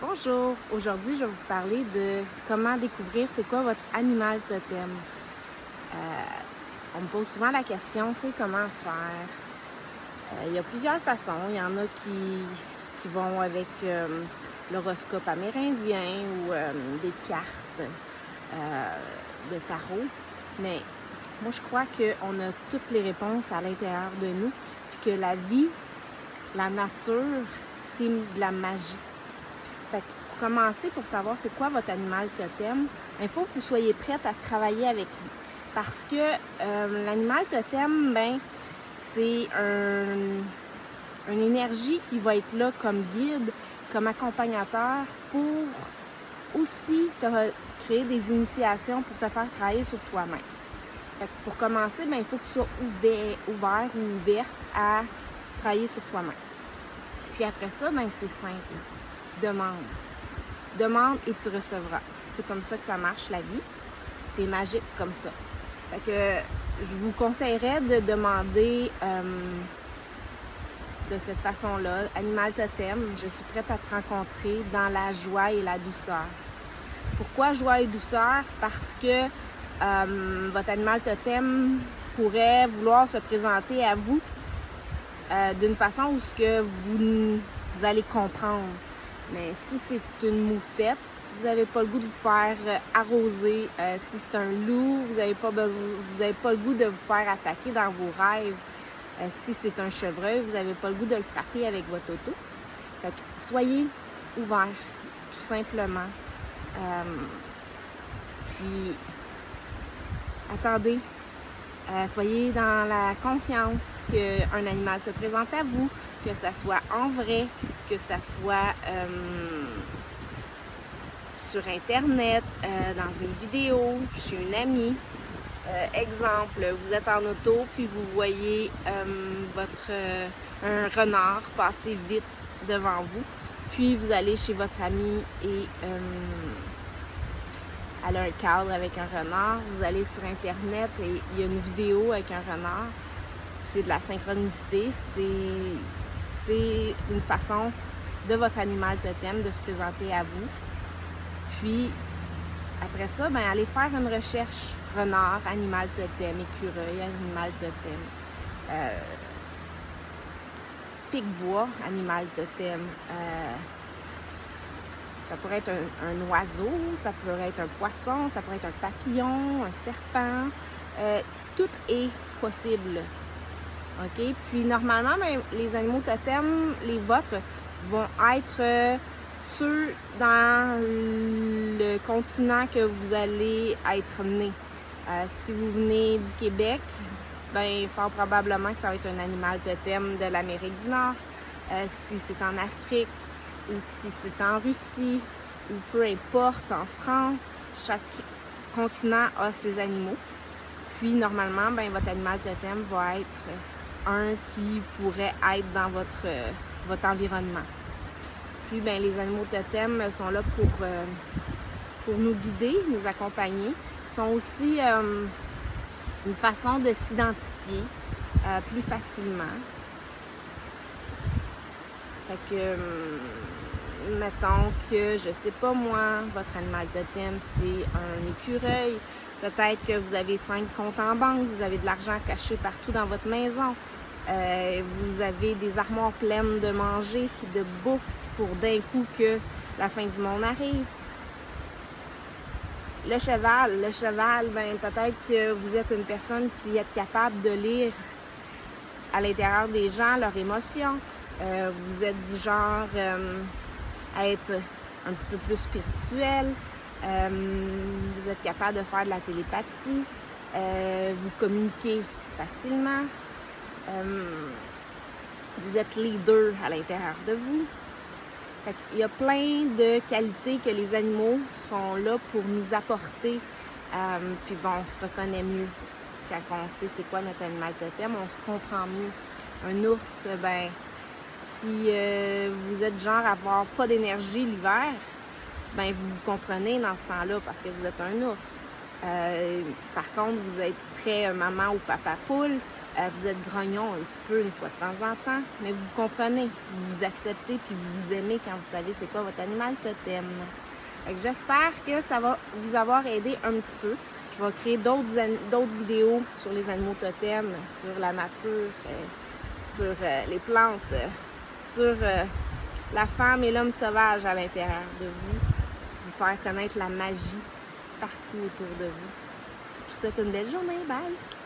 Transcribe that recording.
Bonjour, aujourd'hui je vais vous parler de comment découvrir c'est quoi votre animal totem. On me pose souvent la question, tu sais, comment faire. Il y a plusieurs façons. Il y en a qui vont avec l'horoscope amérindien ou des cartes de tarot. Mais moi je crois qu'on a toutes les réponses à l'intérieur de nous, puis que la vie, la nature, c'est de la magie. Fait que pour commencer, pour savoir c'est quoi votre animal totem, il faut que vous soyez prête à travailler avec lui. Parce que l'animal totem, c'est une énergie qui va être là comme guide, comme accompagnateur pour aussi te créer des initiations pour te faire travailler sur toi-même. Fait que pour commencer, il faut que tu sois ouvert ou ouverte à travailler sur toi-même. Puis après ça, c'est simple. Tu demandes. Demande et tu recevras. C'est comme ça que ça marche, la vie. C'est magique comme ça. Fait que je vous conseillerais de demander de cette façon-là. Animal totem, je suis prête à te rencontrer dans la joie et la douceur. Pourquoi joie et douceur? Parce que votre animal totem pourrait vouloir se présenter à vous d'une façon où ce que vous allez comprendre. Mais si c'est une moufette, vous n'avez pas le goût de vous faire arroser. Si c'est un loup, vous n'avez pas le goût de vous faire attaquer dans vos rêves. Si c'est un chevreuil, vous n'avez pas le goût de le frapper avec votre auto. Fait que soyez ouverts, tout simplement. Puis, attendez. Soyez dans la conscience qu'un animal se présente à vous, que ça soit en vrai, que ça soit sur Internet, dans une vidéo, chez une amie. Exemple, vous êtes en auto, puis vous voyez un renard passer vite devant vous, puis vous allez chez votre amie et elle a un cadre avec un renard. Vous allez sur Internet et il y a une vidéo avec un renard. C'est de la synchronicité. C'est une façon de votre animal totem de se présenter à vous. Puis, après ça, allez faire une recherche. Renard, animal totem, écureuil, animal totem. Pic-bois, animal totem. Ça pourrait être un oiseau, ça pourrait être un poisson, ça pourrait être un papillon, un serpent. Tout est possible. OK? Puis normalement, les animaux totems, les vôtres, vont être ceux dans le continent que vous allez être né. Si vous venez du Québec, fort probablement que ça va être un animal totem de l'Amérique du Nord. Si c'est en Afrique, ou si c'est en Russie, ou peu importe, en France, chaque continent a ses animaux. Puis, normalement, votre animal totem va être un qui pourrait être dans votre environnement. Puis, les animaux totems sont là pour nous guider, nous accompagner. Ils sont aussi une façon de s'identifier plus facilement. Fait que, mettons que, je sais pas moi, votre animal totem, c'est un écureuil. Peut-être que vous avez 5 comptes en banque, vous avez de l'argent caché partout dans votre maison. Vous avez des armoires pleines de manger, de bouffe pour d'un coup que la fin du monde arrive. Le cheval, peut-être que vous êtes une personne qui est capable de lire à l'intérieur des gens leurs émotions. Vous êtes du genre à être un petit peu plus spirituel. Vous êtes capable de faire de la télépathie. Vous communiquez facilement. Vous êtes leader à l'intérieur de vous. Fait qu'il y a plein de qualités que les animaux sont là pour nous apporter. Puis on se reconnaît mieux quand on sait c'est quoi notre animal totem. On se comprend mieux. Un ours, si vous êtes genre à avoir pas d'énergie l'hiver, vous vous comprenez dans ce temps-là parce que vous êtes un ours. Par contre, vous êtes très maman ou papa poule, Vous êtes grognon un petit peu une fois de temps en temps, mais vous comprenez, vous vous acceptez puis vous vous aimez quand vous savez c'est quoi votre animal totem. J'espère que ça va vous avoir aidé un petit peu. Je vais créer d'autres vidéos sur les animaux totems, sur la nature, sur les plantes, sur la femme et l'homme sauvage à l'intérieur de vous. Vous faire connaître la magie partout autour de vous. Je vous souhaite une belle journée. Bye!